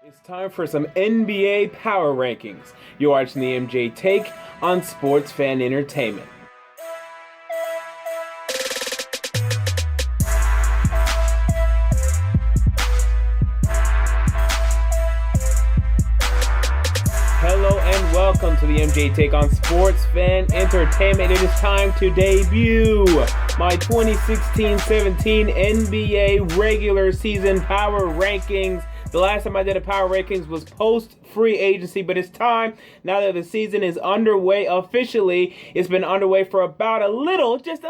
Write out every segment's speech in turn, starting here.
It's time for some NBA Power Rankings. You're watching the MJ Take on Sports Fan Entertainment. Hello and welcome to the MJ Take on Sports Fan Entertainment. It is time to debut my 2016-17 NBA regular season Power Rankings. The last time I did a Power Rankings was post-free agency, but it's time, now that the season is underway officially. It's been underway for about just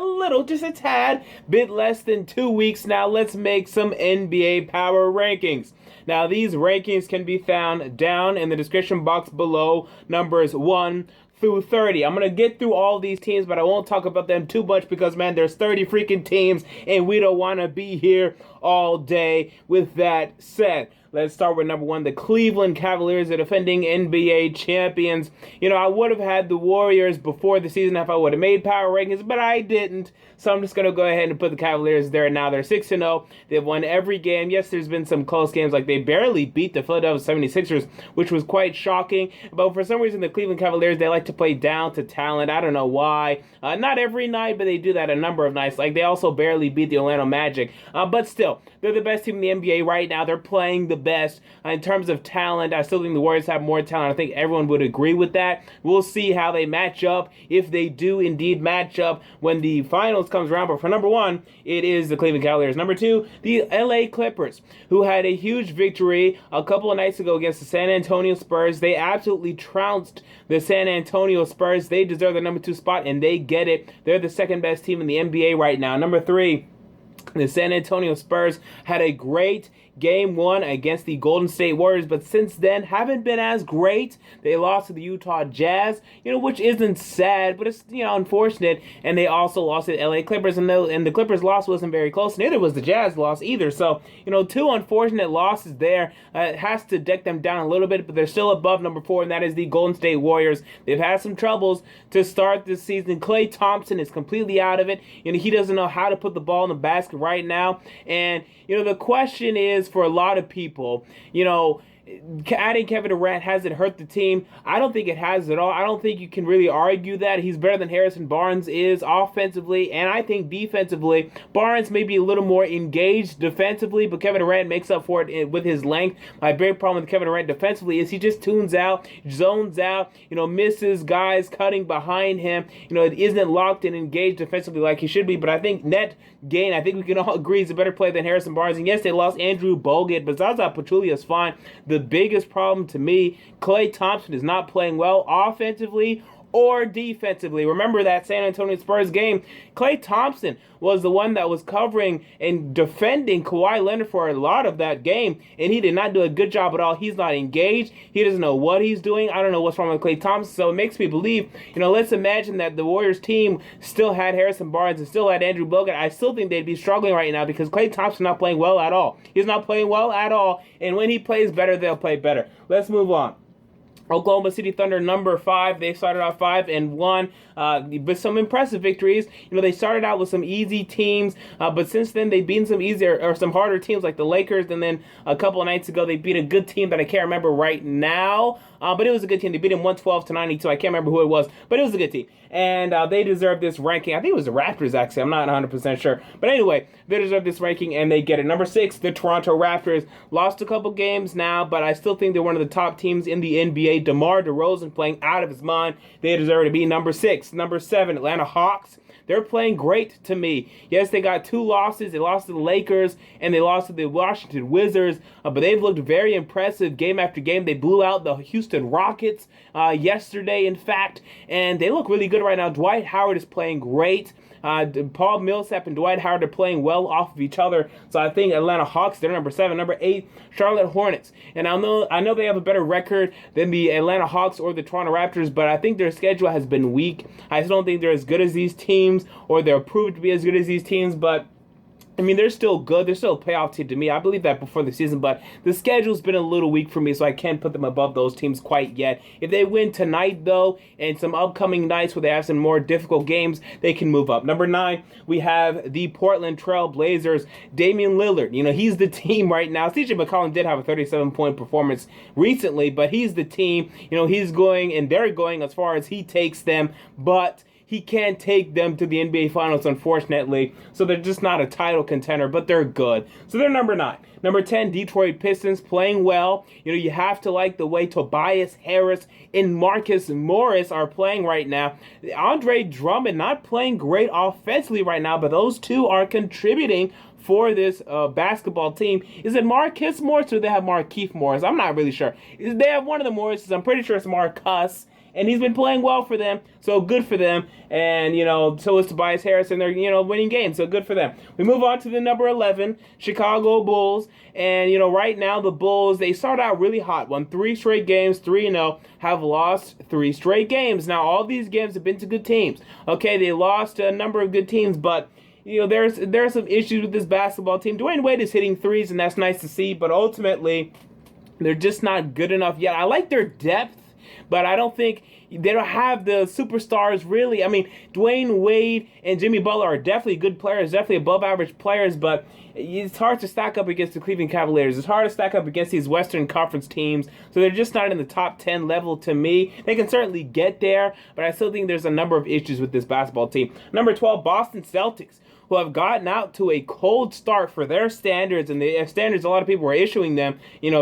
a tad, bit less than 2 weeks now. Let's make some NBA Power Rankings. Now, these rankings can be found down in the description box below, numbers 1 through 30. I'm going to get through all these teams, but I won't talk about them too much because, man, there's 30 freaking teams, and we don't want to be here all day. With that said, let's start with number 1, the Cleveland Cavaliers, the defending NBA champions. You know, I would have had the Warriors before the season if I would have made Power Rankings, but I didn't. So I'm just going to go ahead and put the Cavaliers there. Now they're 6-0. They've won every game. Yes, there's been some close games, like they barely beat the Philadelphia 76ers, which was quite shocking. But for some reason, the Cleveland Cavaliers, they like to play down to talent. I don't know why. Not every night, but they do that a number of nights. Like, they also barely beat the Orlando Magic. But still, they're the best team in the NBA right now. They're playing the best. In terms of talent, I still think the Warriors have more talent. I think everyone would agree with that. We'll see how they match up, if they do indeed match up when the finals comes around. But for number 1, it is the Cleveland Cavaliers. Number 2, the LA Clippers, who had a huge victory a couple of nights ago against the San Antonio Spurs. They absolutely trounced the San Antonio Spurs. They deserve the number 2 spot, and they get it. They're the second best team in the NBA right now. Number 3, the San Antonio Spurs had a great Game 1 against the Golden State Warriors, but since then haven't been as great. They lost to the Utah Jazz, which isn't sad, but it's, unfortunate. And they also lost to the LA Clippers, and the Clippers loss wasn't very close. Neither was the Jazz loss either. So, 2 unfortunate losses there. It has to deck them down a little bit, but they're still above number 4, and that is the Golden State Warriors. They've had some troubles to start this season. Klay Thompson is completely out of it. He doesn't know how to put the ball in the basket right now. And, the question is, for a lot of people, adding Kevin Durant, has it hurt the team? I don't think it has at all. I don't think you can really argue that. He's better than Harrison Barnes is offensively, and I think defensively. Barnes may be a little more engaged defensively, but Kevin Durant makes up for it with his length. My big problem with Kevin Durant defensively is he just tunes out, zones out, misses guys cutting behind him. It isn't locked and engaged defensively like he should be, but I think net gain, I think we can all agree, he's a better player than Harrison Barnes. And yes, they lost Andrew Bogut, but Zaza Pachulia is fine. The biggest problem to me, Klay Thompson is not playing well offensively or defensively. Remember that San Antonio Spurs game? Klay Thompson was the one that was covering and defending Kawhi Leonard for a lot of that game, and he did not do a good job at all. He's not engaged. He doesn't know what he's doing. I don't know what's wrong with Klay Thompson, so it makes me believe, let's imagine that the Warriors team still had Harrison Barnes and still had Andrew Bogut. I still think they'd be struggling right now because Klay Thompson's not playing well at all. He's not playing well at all, and when he plays better, they'll play better. Let's move on. Oklahoma City Thunder, number 5. They started off 5-1 with some impressive victories. They started out with some easy teams, but since then they've beaten some easier or some harder teams like the Lakers, and then a couple of nights ago they beat a good team that I can't remember right now. But it was a good team. They beat him 112-92. I can't remember who it was, but it was a good team. And they deserve this ranking. I think it was the Raptors, actually. I'm not 100% sure. But anyway, they deserve this ranking, and they get it. Number 6, the Toronto Raptors. Lost a couple games now, but I still think they're one of the top teams in the NBA. DeMar DeRozan playing out of his mind. They deserve to be number 6. Number 7, Atlanta Hawks. They're playing great to me. Yes, they got 2 losses. They lost to the Lakers and they lost to the Washington Wizards, but they've looked very impressive game after game. They blew out the Houston Rockets yesterday, in fact, and they look really good right now. Dwight Howard is playing great. Paul Millsap and Dwight Howard are playing well off of each other. So I think Atlanta Hawks, they're number 7. Number 8, Charlotte Hornets. And I know they have a better record than the Atlanta Hawks or the Toronto Raptors, but I think their schedule has been weak. I just don't think they're as good as these teams, or they're proved to be as good as these teams, but I mean, they're still good. They're still a playoff team to me. I believe that before the season, but the schedule's been a little weak for me, so I can't put them above those teams quite yet. If they win tonight, though, and some upcoming nights where they have some more difficult games, they can move up. Number 9, we have the Portland Trail Blazers. Damian Lillard, he's the team right now. CJ McCollum did have a 37-point performance recently, but he's the team. He's going, and they're going as far as he takes them, but he can't take them to the NBA Finals, unfortunately. So they're just not a title contender, but they're good. So they're number 9. Number 10, Detroit Pistons, playing well. You have to like the way Tobias Harris and Marcus Morris are playing right now. Andre Drummond not playing great offensively right now, but those two are contributing for this basketball team. Is it Marcus Morris or do they have Markieff Morris? I'm not really sure. They have one of the Morrises. I'm pretty sure it's Marcus. And he's been playing well for them, so good for them. And, so is Tobias Harris, and they're, winning games, so good for them. We move on to the number 11, Chicago Bulls. And, right now the Bulls, they start out really hot. Won 3 straight games, 3-0, have lost 3 straight games. Now, all these games have been to good teams. Okay, they lost to a number of good teams, but there's some issues with this basketball team. Dwayne Wade is hitting threes, and that's nice to see, but ultimately, they're just not good enough yet. I like their depth, but I don't think they don't have the superstars really. I mean, Dwayne Wade and Jimmy Butler are definitely good players, definitely above average players, but it's hard to stack up against the Cleveland Cavaliers. It's hard to stack up against these Western Conference teams, so they're just not in the top 10 level to me. They can certainly get there, but I still think there's a number of issues with this basketball team. Number 12, Boston Celtics, who have gotten out to a cold start for their standards, and the standards a lot of people were issuing them,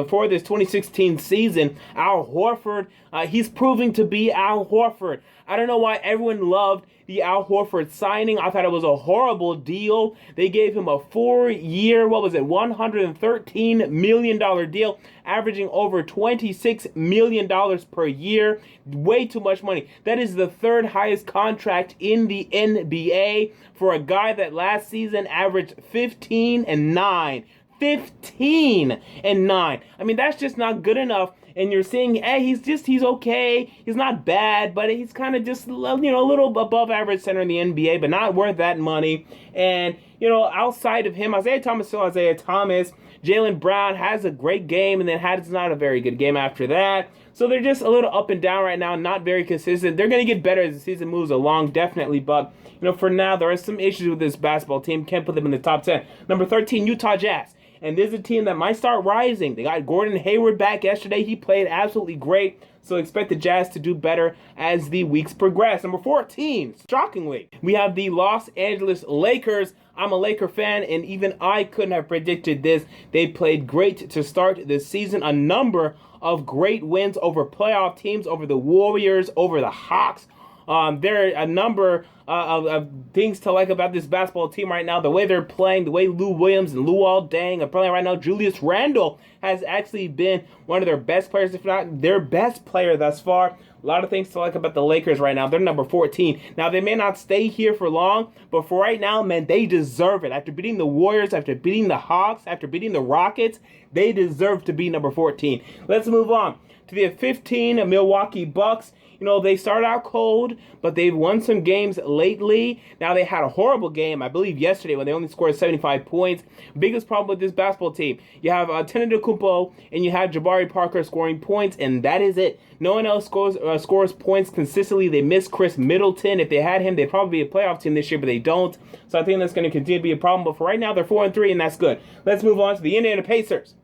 for this 2016 season. Al Horford, he's proving to be Al Horford. I don't know why everyone loved the Al Horford signing. I thought it was a horrible deal. They gave him a 4-year, $113 million deal, averaging over $26 million per year. Way too much money. That is the 3rd highest contract in the NBA for a guy that last season averaged 15-9. 15-9. I mean, that's just not good enough. And you're seeing, he's okay. He's not bad, but he's kind of just, a little above average center in the NBA, but not worth that money. And, outside of him, Isaiah Thomas. Jaylen Brown has a great game and then has not a very good game after that. So they're just a little up and down right now, not very consistent. They're going to get better as the season moves along, definitely. But, for now, there are some issues with this basketball team. Can't put them in the top 10. Number 13, Utah Jazz. And this is a team that might start rising. They got Gordon Hayward back yesterday. He played absolutely great. So expect the Jazz to do better as the weeks progress. Number 14, shockingly, we have the Los Angeles Lakers. I'm a Laker fan, and even I couldn't have predicted this. They played great to start the season. A number of great wins over playoff teams, over the Warriors, over the Hawks. There are a number of things to like about this basketball team right now. The way they're playing, the way Lou Williams and Luol Deng are playing right now. Julius Randle has actually been one of their best players, if not their best player thus far. A lot of things to like about the Lakers right now. They're number 14. Now, they may not stay here for long, but for right now, man, they deserve it. After beating the Warriors, after beating the Hawks, after beating the Rockets, they deserve to be number 14. Let's move on to the 15 Milwaukee Bucks. They started out cold, but they've won some games lately. Now, they had a horrible game, I believe, yesterday when they only scored 75 points. Biggest problem with this basketball team, you have Antetokounmpo and you have Jabari Parker scoring points, and that is it. No one else scores points consistently. They miss Chris Middleton. If they had him, they'd probably be a playoff team this year, but they don't. So I think that's going to continue to be a problem. But for right now, they're 4-3, and that's good. Let's move on to the Indiana Pacers.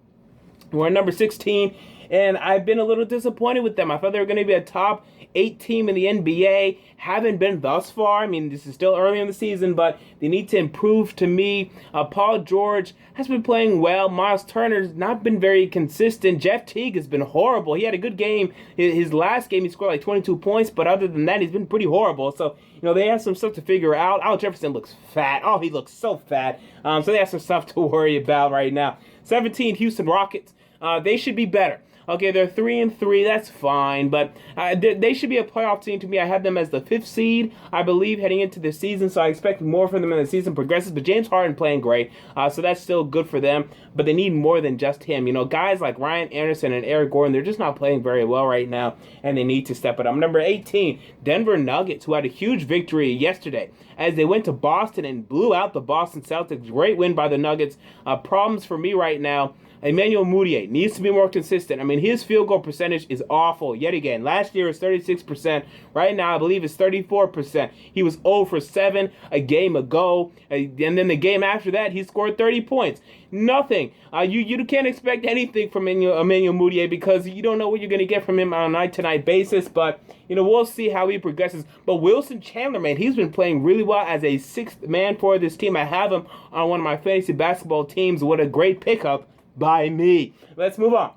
We're at number 16. And I've been a little disappointed with them. I thought they were going to be a top 8 team in the NBA. Haven't been thus far. I mean, this is still early in the season, but they need to improve to me. Paul George has been playing well. Miles Turner's not been very consistent. Jeff Teague has been horrible. He had a good game. His last game, he scored like 22 points, but other than that, he's been pretty horrible. So, they have some stuff to figure out. Al Jefferson looks fat. Oh, he looks so fat. So they have some stuff to worry about right now. 17, Houston Rockets. They should be better. Okay, they're 3-3. That's fine, but they should be a playoff team to me. I have them as the 5th seed, I believe, heading into the season. So I expect more from them as the season progresses. But James Harden playing great, so that's still good for them. But they need more than just him. You know, guys like Ryan Anderson and Eric Gordon, they're just not playing very well right now, and they need to step it up. Number 18, Denver Nuggets, who had a huge victory yesterday as they went to Boston and blew out the Boston Celtics. Great win by the Nuggets. Problems for me right now. Emmanuel Mudiay needs to be more consistent. I mean, his field goal percentage is awful yet again. Last year it was 36%. Right now, I believe it's 34%. He was 0 for 7 a game ago. And then the game after that, he scored 30 points. Nothing. You can't expect anything from Emmanuel Mudiay because you don't know what you're going to get from him on a night-to-night basis. But, you know, we'll see how he progresses. But Wilson Chandler, man, he's been playing really well as a 6th man for this team. I have him on one of my fantasy basketball teams. What a great pickup by me. Let's move on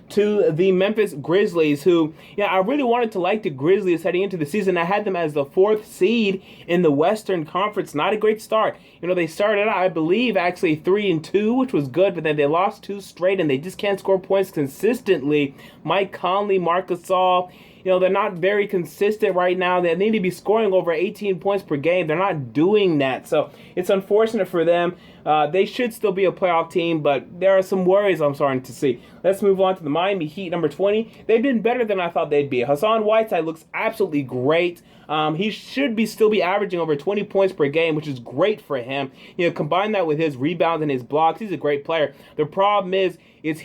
to the Memphis Grizzlies, who, I really wanted to like the Grizzlies heading into the season. I had them as the 4th seed in the Western Conference. Not a great start. You know, they started out, I believe, actually 3-2, which was good, but then they lost 2 straight, and they just can't score points consistently. Mike Conley, Marc Gasol, they're not very consistent right now. They need to be scoring over 18 points per game. They're not doing that. So it's unfortunate for them. They should still be a playoff team, but there are some worries I'm starting to see. Let's move on to the Miami Heat, number 20. They've been better than I thought they'd be. Hassan Whiteside looks absolutely great. He should still be averaging over 20 points per game, which is great for him. Combine that with his rebounds and his blocks. He's a great player. The problem is it's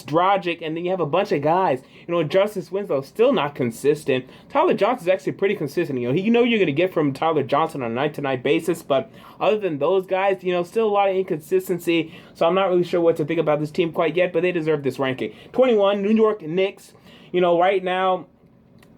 Dragic, and then you have a bunch of guys. Justice Winslow still not consistent. Tyler Johnson's actually pretty consistent. You're going to get from Tyler Johnson on a night-to-night basis, but other than those guys, still a lot of inconsistency. So I'm not really sure what to think about this team quite yet, but they deserve this ranking. 21, New York Knicks. Right now,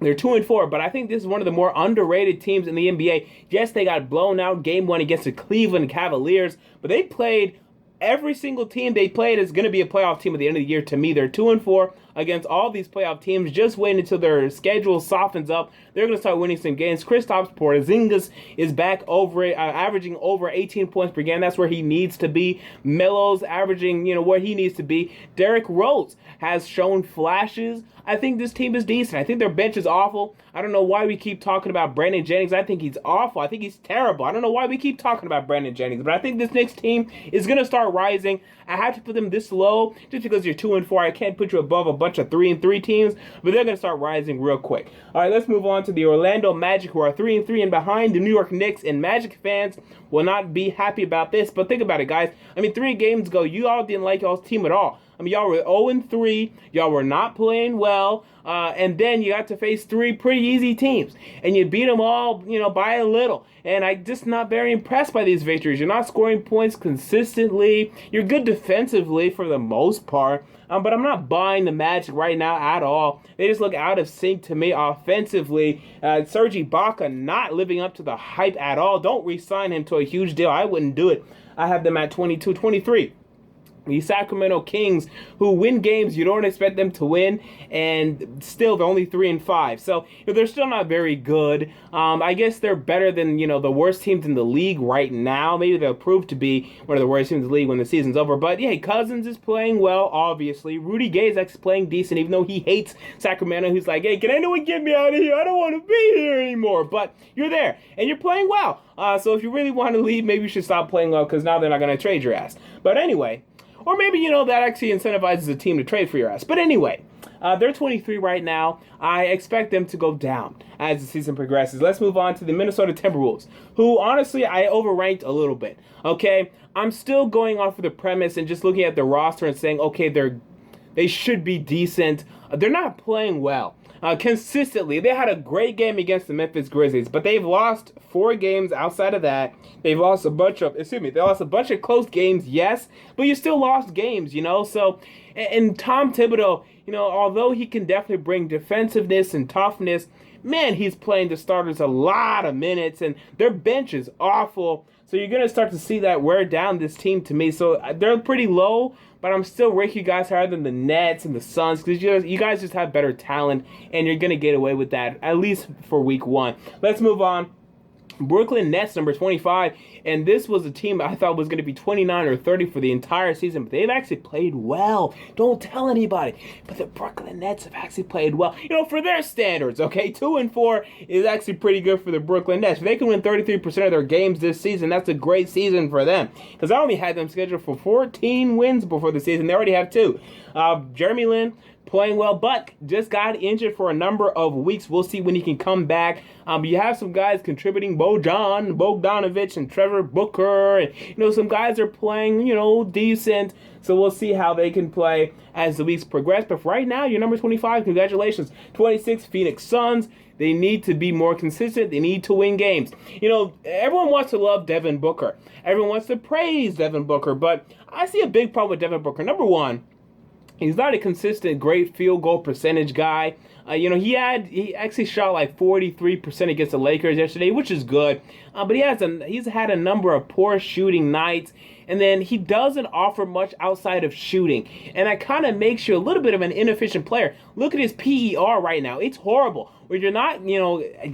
they're 2-4, but I think this is one of the more underrated teams in the NBA. Yes, they got blown out game 1 against the Cleveland Cavaliers, but they played. Every single team they played is going to be a playoff team at the end of the year. To me, they're 2-4 against all these playoff teams. Just wait until their schedule softens up. They're going to start winning some games. Kristaps Porzingis is back averaging over 18 points per game. That's where he needs to be. Melo's averaging, where he needs to be. Derrick Rose has shown flashes. I think this team is decent. I think their bench is awful. I don't know why we keep talking about Brandon Jennings. I think he's awful. I think he's terrible. I don't know why we keep talking about Brandon Jennings, but I think this Knicks team is going to start rising. I have to put them this low just because you're 2-4. I can't put you above a bunch of 3-3 teams, but they're going to start rising real quick. All right, let's move on to the Orlando Magic, who are 3-3 and behind the New York Knicks, and Magic fans will not be happy about this, but think about it, guys. 3 games ago, you all didn't like y'all's team at all. Y'all were 0-3. Y'all were not playing well. And then you got to face 3 pretty easy teams. And you beat them all, by a little. And I'm just not very impressed by these victories. You're not scoring points consistently. You're good defensively for the most part. But I'm not buying the Magic right now at all. They just look out of sync to me offensively. Serge Ibaka not living up to the hype at all. Don't re-sign him to a huge deal. I wouldn't do it. I have them at 22-23. The Sacramento Kings, who win games you don't expect them to win, and still they're only 3-5. So they're still not very good. I guess they're better than the worst teams in the league right now. Maybe they'll prove to be one of the worst teams in the league when the season's over. But yeah, Cousins is playing well, obviously. Rudy Gay is actually playing decent, even though he hates Sacramento. He's like, hey, can anyone get me out of here? I don't want to be here anymore. But you're there, and you're playing well. So if you really want to leave, maybe you should stop playing well, because now they're not going to trade your ass. But anyway. Or maybe, that actually incentivizes a team to trade for your ass. But anyway, they're 23 right now. I expect them to go down as the season progresses. Let's move on to the Minnesota Timberwolves, who, honestly, I overranked a little bit. Okay? I'm still going off of the premise and just looking at the roster and saying, okay, they should be decent. They're not playing well. Consistently. They had a great game against the Memphis Grizzlies, but they've lost 4 games outside of that. They lost a bunch of close games, yes, but you still lost games, So, and Tom Thibodeau, although he can definitely bring defensiveness and toughness, man, he's playing the starters a lot of minutes, and their bench is awful. So you're going to start to see that wear down this team to me. So they're pretty low, but I'm still ranking you guys higher than the Nets and the Suns, because you guys just have better talent, and you're going to get away with that, at least for week 1. Let's move on. Brooklyn Nets, number 25, and this was a team I thought was going to be 29 or 30 for the entire season, but they've actually played well. Don't tell anybody, but the Brooklyn Nets have actually played well. For their standards, okay? 2-4 is actually pretty good for the Brooklyn Nets. If they can win 33% of their games this season, that's a great season for them, because I only had them scheduled for 14 wins before the season. They already have 2. Jeremy Lin playing well, but just got injured for a number of weeks. We'll see when he can come back. You have some guys contributing, Bogdanovich and Trevor Booker, and some guys are playing, decent. So we'll see how they can play as the weeks progress. But right now, you're number 25. Congratulations. 26, Phoenix Suns. They need to be more consistent. They need to win games. Everyone wants to love Devin Booker. Everyone wants to praise Devin Booker, but I see a big problem with Devin Booker. Number one, he's not a consistent, great field goal percentage guy. He actually shot like 43% against the Lakers yesterday, which is good. But he's had a number of poor shooting nights, and then he doesn't offer much outside of shooting, and that kind of makes you a little bit of an inefficient player. Look at his PER right now; it's horrible. Where you're not,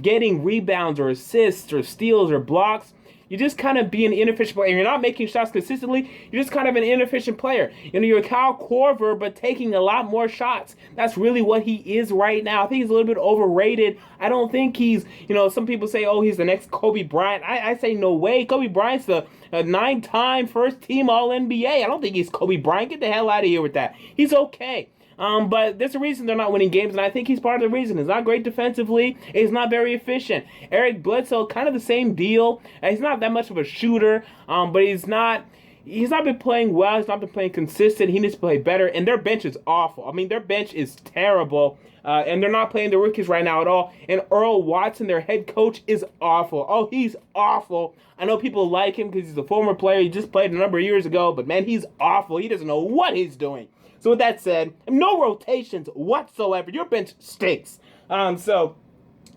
getting rebounds or assists or steals or blocks. You're just kind of being an inefficient player. You're not making shots consistently. You're just kind of an inefficient player. You're Kyle Korver, but taking a lot more shots. That's really what he is right now. I think he's a little bit overrated. I don't think he's, some people say, oh, he's the next Kobe Bryant. I say no way. Kobe Bryant's the 9-time first-team All-NBA. I don't think he's Kobe Bryant. Get the hell out of here with that. He's okay. But there's a reason they're not winning games, and I think he's part of the reason. He's not great defensively. He's not very efficient. Eric Bledsoe, kind of the same deal. He's not that much of a shooter, but he's not been playing well. He's not been playing consistent. He needs to play better, and their bench is awful. I mean, their bench is terrible, and they're not playing the rookies right now at all. And Earl Watson, their head coach, is awful. Oh, he's awful. I know people like him because he's a former player. He just played a number of years ago, but, man, he's awful. He doesn't know what he's doing. So with that said, no rotations whatsoever. Your bench stinks. So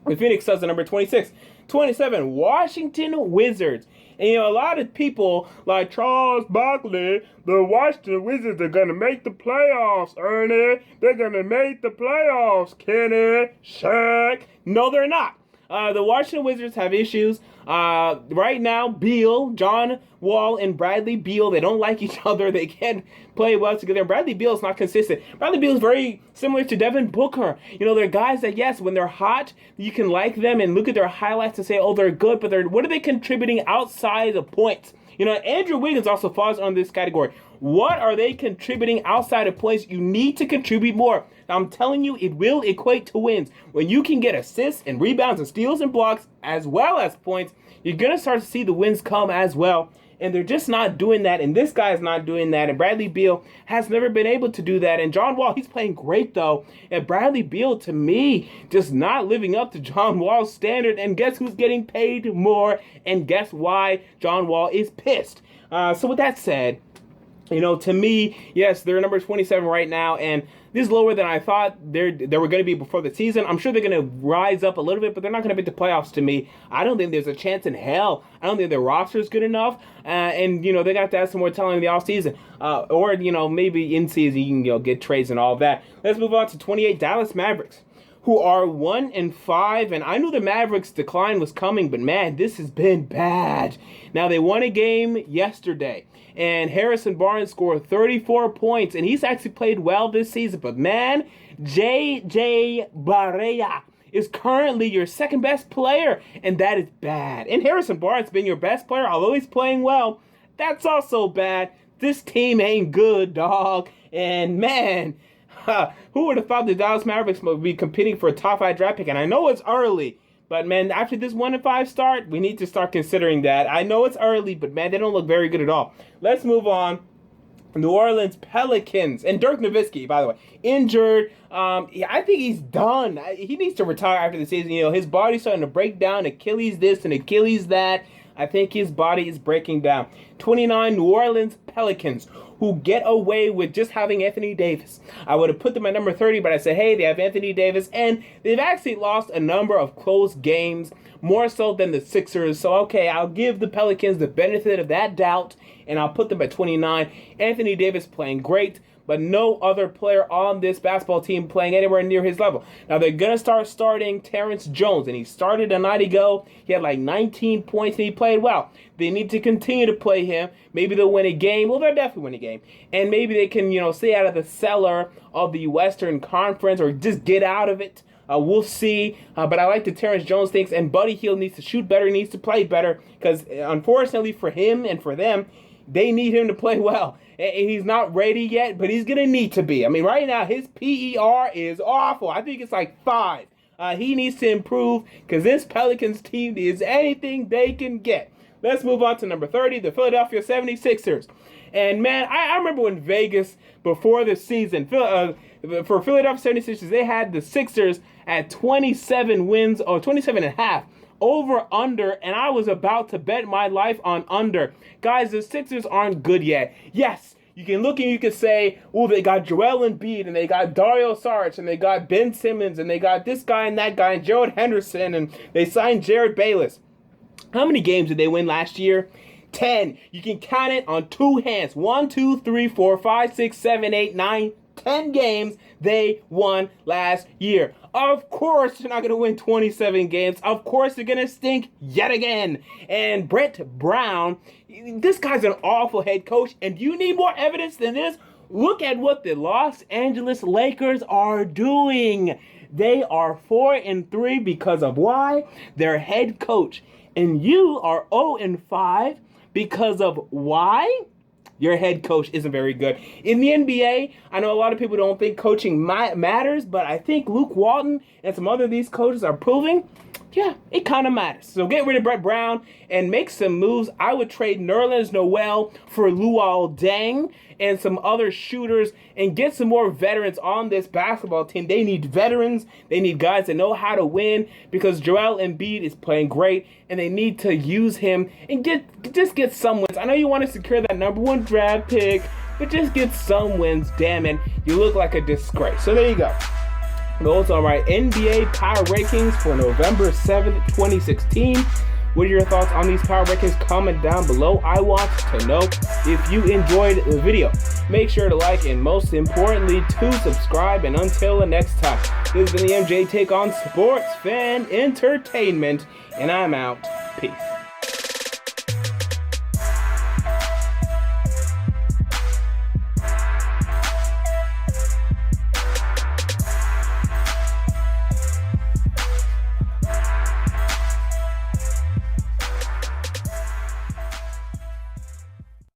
the Phoenix Suns are number 26. 27, Washington Wizards. And, a lot of people like Charles Barkley, the Washington Wizards are going to make the playoffs, Ernie. They're going to make the playoffs, Kenny, Shaq. No, they're not. The Washington Wizards have issues. Right now, John Wall and Bradley Beal, they don't like each other. They can't play well together. Bradley Beal is not consistent. Bradley Beal is very similar to Devin Booker. They're guys that, yes, when they're hot, you can like them and look at their highlights and say, oh, they're good, but what are they contributing outside of points? Andrew Wiggins also falls on this category. What are they contributing outside of points? You need to contribute more. I'm telling you, it will equate to wins. When you can get assists and rebounds and steals and blocks as well as points, you're going to start to see the wins come as well. And they're just not doing that. And this guy is not doing that. And Bradley Beal has never been able to do that. And John Wall, he's playing great, though. And Bradley Beal, to me, just not living up to John Wall's standard. And guess who's getting paid more? And guess why John Wall is pissed? So with that said, to me, yes, they're number 27 right now, and this is lower than I thought they were going to be before the season. I'm sure they're going to rise up a little bit, but they're not going to make the playoffs to me. I don't think there's a chance in hell. I don't think their roster is good enough, and, they got to have some more talent in the offseason. Or, maybe in season you can, get trades and all that. Let's move on to 28, Dallas Mavericks, who are 1-5, and I knew the Mavericks' decline was coming, but man, this has been bad. Now, they won a game yesterday, and Harrison Barnes scored 34 points, and he's actually played well this season, but man, J.J. Barea is currently your second best player, and that is bad. And Harrison Barnes has been your best player, although he's playing well. That's also bad. This team ain't good, dog, and man, who would have thought the Dallas Mavericks would be competing for a top 5 draft pick? And I know it's early, but man, after this 1-5 start, we need to start considering that. I know it's early, but man, they don't look very good at all. Let's move on. New Orleans Pelicans, and Dirk Nowitzki, by the way, injured. I think he's done. He needs to retire after the season. His body's starting to break down. Achilles this and Achilles that. I think his body is breaking down. 29, New Orleans Pelicans, who get away with just having Anthony Davis. I would have put them at number 30, but I said, hey, they have Anthony Davis, and they've actually lost a number of close games, more so than the Sixers. So, okay, I'll give the Pelicans the benefit of that doubt, and I'll put them at 29. Anthony Davis playing great, but no other player on this basketball team playing anywhere near his level. Now, they're going to start starting Terrence Jones, and he started a night ago. He had like 19 points, and he played well. They need to continue to play him. Maybe they'll win a game. Well, they'll definitely win a game. And maybe they can, stay out of the cellar of the Western Conference or just get out of it. We'll see. But I like the Terrence Jones things, and Buddy Hield needs to shoot better. He needs to play better because, unfortunately for him and for them, they need him to play well. He's not ready yet, but he's going to need to be. I mean, right now, his PER is awful. I think it's like 5. He needs to improve because this Pelicans team is anything they can get. Let's move on to number 30, the Philadelphia 76ers. And, man, I remember when Vegas, before the season, for Philadelphia 76ers, they had the Sixers at 27 wins, or 27 and a half. Over under, and I was about to bet my life on under. Guys, the Sixers aren't good yet. Yes, you can look and you can say, oh, they got Joel Embiid, and they got Dario Saric, and they got Ben Simmons, and they got this guy and that guy, and Gerald Henderson, and they signed Jared Bayless. How many games did they win last year? 10. You can count it on 2 hands. 1, 2, 3, 4, 5, 6, 7, 8, 9, 10 games they won last year. Of course, they're not going to win 27 games. Of course, they're going to stink yet again. And Brett Brown, this guy's an awful head coach. And do you need more evidence than this? Look at what the Los Angeles Lakers are doing. They are 4-3 because of why? Their head coach. And you are 0-5 because of why? Your head coach isn't very good. In the NBA, I know a lot of people don't think coaching matters, but I think Luke Walton and some other of these coaches are proving, yeah, it kind of matters. So get rid of Brett Brown and make some moves. I would trade Nerlens Noel for Luol Deng and some other shooters and get some more veterans on this basketball team. They need veterans. They need guys that know how to win because Joel Embiid is playing great and they need to use him and just get some wins. I know you want to secure that number 1 draft pick, but just get some wins. Damn it, you look like a disgrace. So there you go. Those are my NBA power rankings for November 7th, 2016. What are your thoughts on these power rankings? Comment down below. I want to know if you enjoyed the video. Make sure to like and most importantly to subscribe. And until the next time, this has been the MJ Take on Sports Fan Entertainment. And I'm out. Peace.